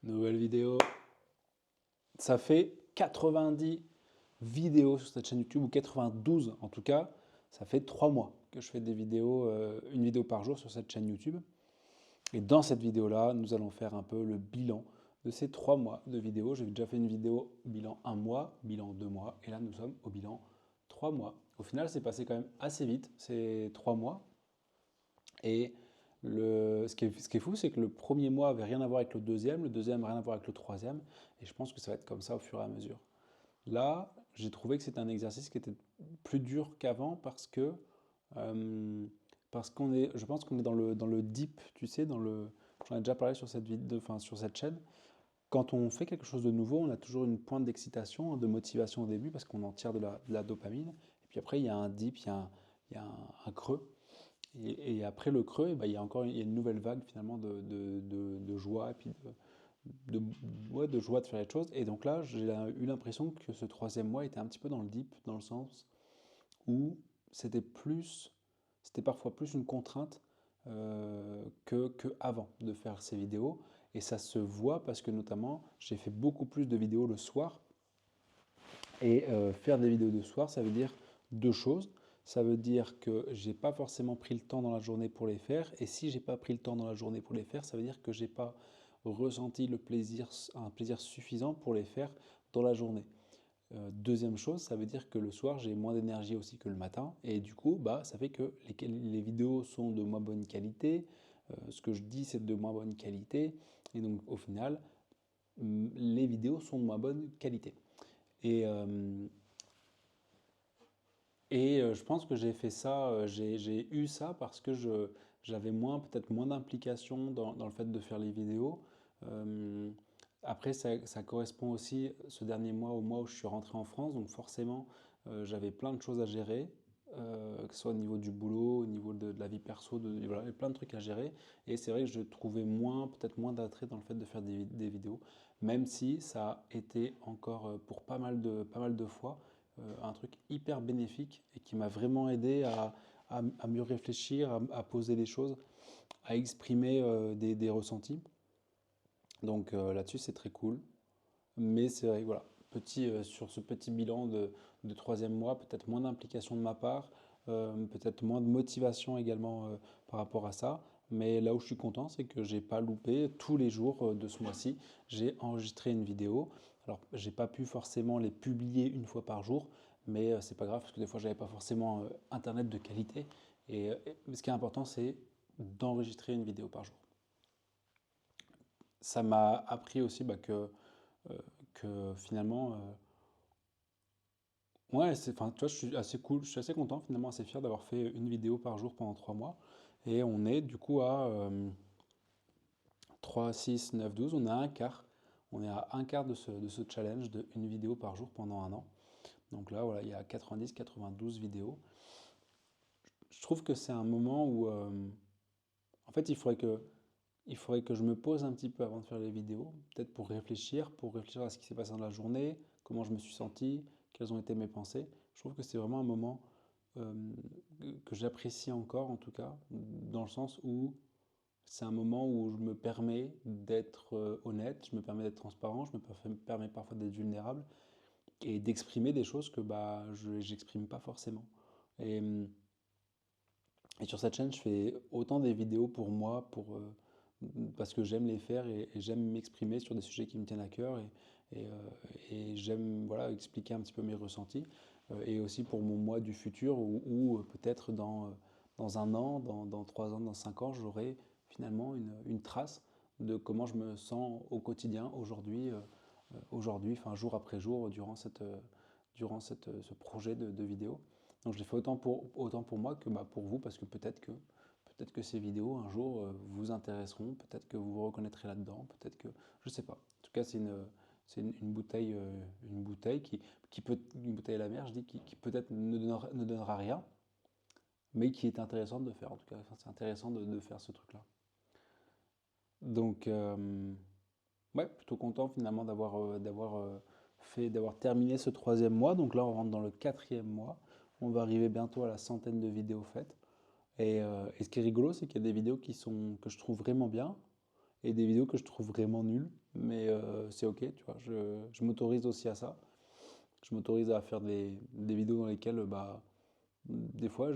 Nouvelle vidéo. Ça fait 90 vidéos sur cette chaîne YouTube, ou 92 en tout cas. Ça fait 3 mois que je fais des vidéos, une vidéo par jour sur cette chaîne YouTube. Et dans cette vidéo-là, nous allons faire un peu le bilan de ces 3 mois de vidéos. J'ai déjà fait une vidéo bilan 1 mois, bilan 2 mois, et là nous sommes au bilan 3 mois. Au final, c'est passé quand même assez vite, ces 3 mois. Et ce qui est fou, c'est que le premier mois avait rien à voir avec le deuxième rien à voir avec le troisième, et je pense que ça va être comme ça au fur et à mesure. Là, j'ai trouvé que c'était un exercice qui était plus dur qu'avant euh, parce qu'on est, je pense qu'on est dans le deep, tu sais, j'en ai déjà parlé sur cette vidéo, enfin, sur cette chaîne. Quand on fait quelque chose de nouveau, on a toujours une pointe d'excitation, de motivation au début, parce qu'on en tire de la dopamine. Et puis après, il y a un dip, il y a un creux. Et après le creux, eh ben, il y a une nouvelle vague finalement de joie et puis ouais, de joie de faire les choses. Et donc là, j'ai eu l'impression que ce troisième mois était un petit peu dans le deep, dans le sens où c'était plus, c'était parfois plus une contrainte que avant de faire ces vidéos. Et ça se voit parce que notamment, j'ai fait beaucoup plus de vidéos le soir. Et faire des vidéos de soir, ça veut dire deux choses. Ça veut dire que j'ai pas forcément pris le temps dans la journée pour les faire. Et si j'ai pas pris le temps dans la journée pour les faire, ça veut dire que j'ai pas ressenti un plaisir suffisant pour les faire dans la journée. Deuxième chose, ça veut dire que le soir, j'ai moins d'énergie aussi que le matin. Et du coup, bah, ça fait que les vidéos sont de moins bonne qualité. Ce que je dis, c'est de moins bonne qualité. Et donc, au final, les vidéos sont de moins bonne qualité. Et, je pense que j'ai fait ça, j'ai eu ça parce que j'avais peut-être moins d'implication dans le fait de faire les vidéos. Euh, Après, ça correspond aussi, ce dernier mois, au mois où je suis rentré en France. Donc forcément, j'avais plein de choses à gérer, que ce soit au niveau du boulot, au niveau de la vie perso, voilà, il y avait plein de trucs à gérer. Et c'est vrai que je trouvais peut-être moins d'attrait dans le fait de faire des vidéos, même si ça a été encore, pour pas mal de fois, un truc hyper bénéfique et qui m'a vraiment aidé à mieux réfléchir, à poser les choses, à exprimer des ressentis. Donc là-dessus, c'est très cool. Mais c'est vrai, voilà, sur ce petit bilan de troisième mois, peut-être moins d'implication de ma part, peut-être moins de motivation également par rapport à ça. Mais là où je suis content, c'est que j'ai pas loupé tous les jours de ce mois-ci. J'ai enregistré une vidéo. Alors, j'ai pas pu forcément les publier une fois par jour, mais c'est pas grave parce que des fois, j'avais pas forcément internet de qualité. Mais ce qui est important, c'est d'enregistrer une vidéo par jour. Ça m'a appris aussi bah, que finalement, ouais, enfin, tu vois, je suis assez cool, je suis assez content, finalement, assez fier d'avoir fait une vidéo par jour pendant 3 mois. Et on est du coup à 3, 6, 9, 12, on est à un quart. On est à un quart de ce challenge de une vidéo par jour pendant un an. Donc là, voilà, il y a 90, 92 vidéos. Je trouve que c'est un moment où, en fait, il faudrait que je me pose un petit peu avant de faire les vidéos, peut-être pour réfléchir à ce qui s'est passé dans la journée, comment je me suis senti, quelles ont été mes pensées. Je trouve que c'est vraiment un moment euh, que j'apprécie encore, en tout cas, dans le sens où c'est un moment où je me permets d'être honnête, je me permets d'être transparent, je me permets parfois d'être vulnérable et d'exprimer des choses que bah, je n'exprime pas forcément. Et, euh, et sur cette chaîne, je fais autant des vidéos pour moi, parce que j'aime les faire et j'aime m'exprimer sur des sujets qui me tiennent à cœur et, euh, et j'aime voilà, expliquer un petit peu mes ressentis. Et aussi pour mon moi du futur où peut-être dans un an, dans 3 ans, dans 5 ans, j'aurai finalement une trace de comment je me sens au quotidien aujourd'hui, enfin jour après jour, ce projet de vidéo. Donc je l'ai fait autant pour moi que bah, pour vous, parce que peut-être que ces vidéos un jour vous intéresseront, peut-être que vous vous reconnaîtrez là-dedans, peut-être que je sais pas. En tout cas, c'est une bouteille une bouteille à la mer, je dis, qui peut-être ne donnera rien, mais qui est intéressante de faire. En tout cas, enfin, c'est intéressant de faire ce truc-là. Donc, ouais, plutôt content finalement d'avoir terminé ce troisième mois. Donc là, on rentre dans le quatrième mois. On va arriver bientôt à la centaine de vidéos faites. Et ce qui est rigolo, c'est qu'il y a des vidéos que je trouve vraiment bien et des vidéos que je trouve vraiment nulles. mais c'est ok, tu vois. Je m'autorise aussi à ça. Je m'autorise à faire des vidéos dans lesquelles, bah, des fois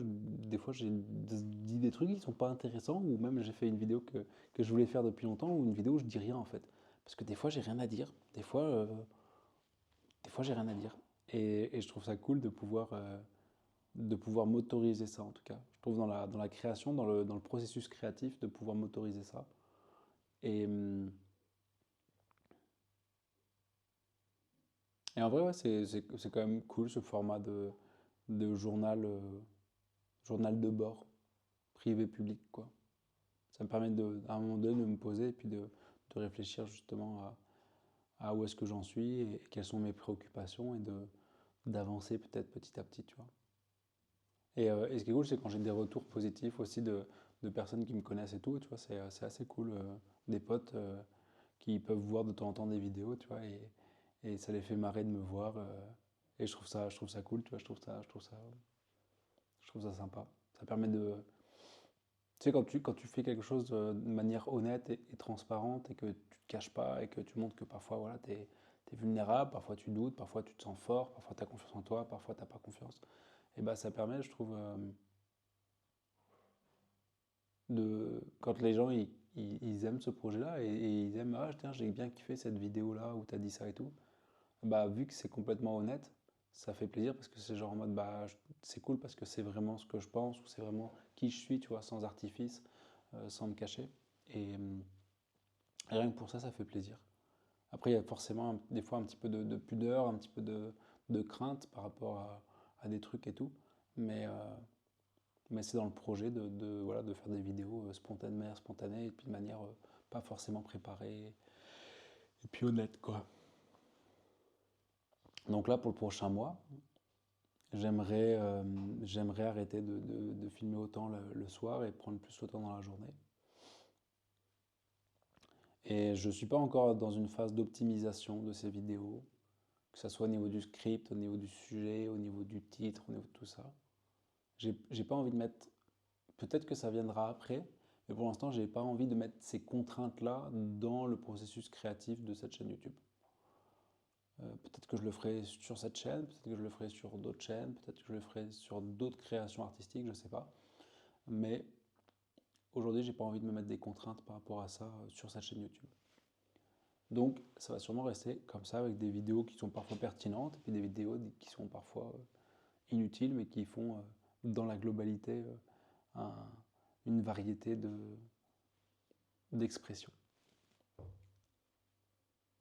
j'ai dit des trucs qui sont pas intéressants, ou même j'ai fait une vidéo que je voulais faire depuis longtemps, ou une vidéo où je dis rien en fait. Parce que des fois j'ai rien à dire. Des fois j'ai rien à dire. Et je trouve ça cool de pouvoir m'autoriser ça en tout cas. Je trouve dans la création, dans le processus créatif, de pouvoir m'autoriser ça. Et, hum, et en vrai, ouais, c'est quand même cool ce format de journal, journal de bord, privé-public, quoi. Ça me permet à un moment donné de me poser et puis de réfléchir justement à où est-ce que j'en suis et quelles sont mes préoccupations et d'avancer peut-être petit à petit, tu vois. Et ce qui est cool, c'est quand j'ai des retours positifs aussi de personnes qui me connaissent et tout, tu vois, c'est assez cool. Des potes qui peuvent voir de temps en temps des vidéos, tu vois, et ça les fait marrer de me voir. Et je trouve ça cool, tu vois, je trouve ça sympa. Ça permet de, tu sais, quand tu fais quelque chose de manière honnête et transparente et que tu te caches pas et que tu montres que parfois, voilà, tu es vulnérable, parfois tu doutes, parfois tu te sens fort, parfois tu as confiance en toi, parfois tu n'as pas confiance, et bah ça permet, je trouve, quand les gens ils aiment ce projet-là et ils aiment, ah tiens, j'ai bien kiffé cette vidéo-là où tu as dit ça et tout, bah vu que c'est complètement honnête, ça fait plaisir parce que c'est genre en mode, bah c'est cool parce que c'est vraiment ce que je pense ou c'est vraiment qui je suis, tu vois, sans artifice, sans me cacher. Et rien que pour ça, ça fait plaisir. Après, il y a forcément des fois un petit peu de pudeur, un petit peu de crainte par rapport à des trucs et tout. Mais, mais c'est dans le projet voilà, de faire des vidéos spontanées, de manière spontanée et puis de manière pas forcément préparée et puis honnête, quoi. Donc là, pour le prochain mois, j'aimerais arrêter de filmer autant le soir et prendre plus le temps dans la journée. Et je ne suis pas encore dans une phase d'optimisation de ces vidéos, que ce soit au niveau du script, au niveau du sujet, au niveau du titre, au niveau de tout ça. J'ai pas envie de mettre. Peut-être que ça viendra après, mais pour l'instant, j'ai pas envie de mettre ces contraintes-là dans le processus créatif de cette chaîne YouTube. Peut-être que je le ferai sur cette chaîne, peut-être que je le ferai sur d'autres chaînes, peut-être que je le ferai sur d'autres créations artistiques, je sais pas. Mais aujourd'hui, j'ai pas envie de me mettre des contraintes par rapport à ça sur cette chaîne YouTube. Donc, ça va sûrement rester comme ça avec des vidéos qui sont parfois pertinentes et puis des vidéos qui sont parfois inutiles mais qui font dans la globalité un- une variété d'expressions.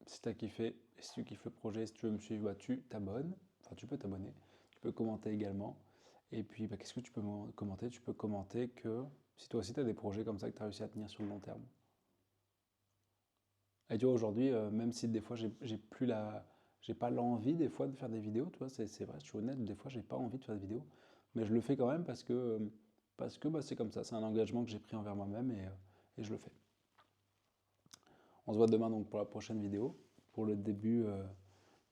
Si tu as kiffé, si tu kiffes le projet, si tu veux me suivre, bah, tu t'abonnes. Enfin, tu peux t'abonner. Tu peux commenter également. Et puis, bah, qu'est-ce que tu peux commenter? Tu peux commenter que si toi aussi tu as des projets comme ça que tu as réussi à tenir sur le long terme. Et tu vois, aujourd'hui, même si des fois j'ai plus j'ai pas l'envie des fois de faire des vidéos, tu vois, c'est vrai, je suis honnête, des fois j'ai pas envie de faire des vidéos, mais je le fais quand même parce que bah, c'est comme ça, c'est un engagement que j'ai pris envers moi-même et je le fais. On se voit demain donc pour la prochaine vidéo, pour le début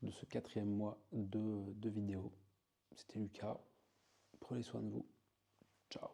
de ce quatrième mois de vidéos. C'était Lucas, prenez soin de vous, ciao.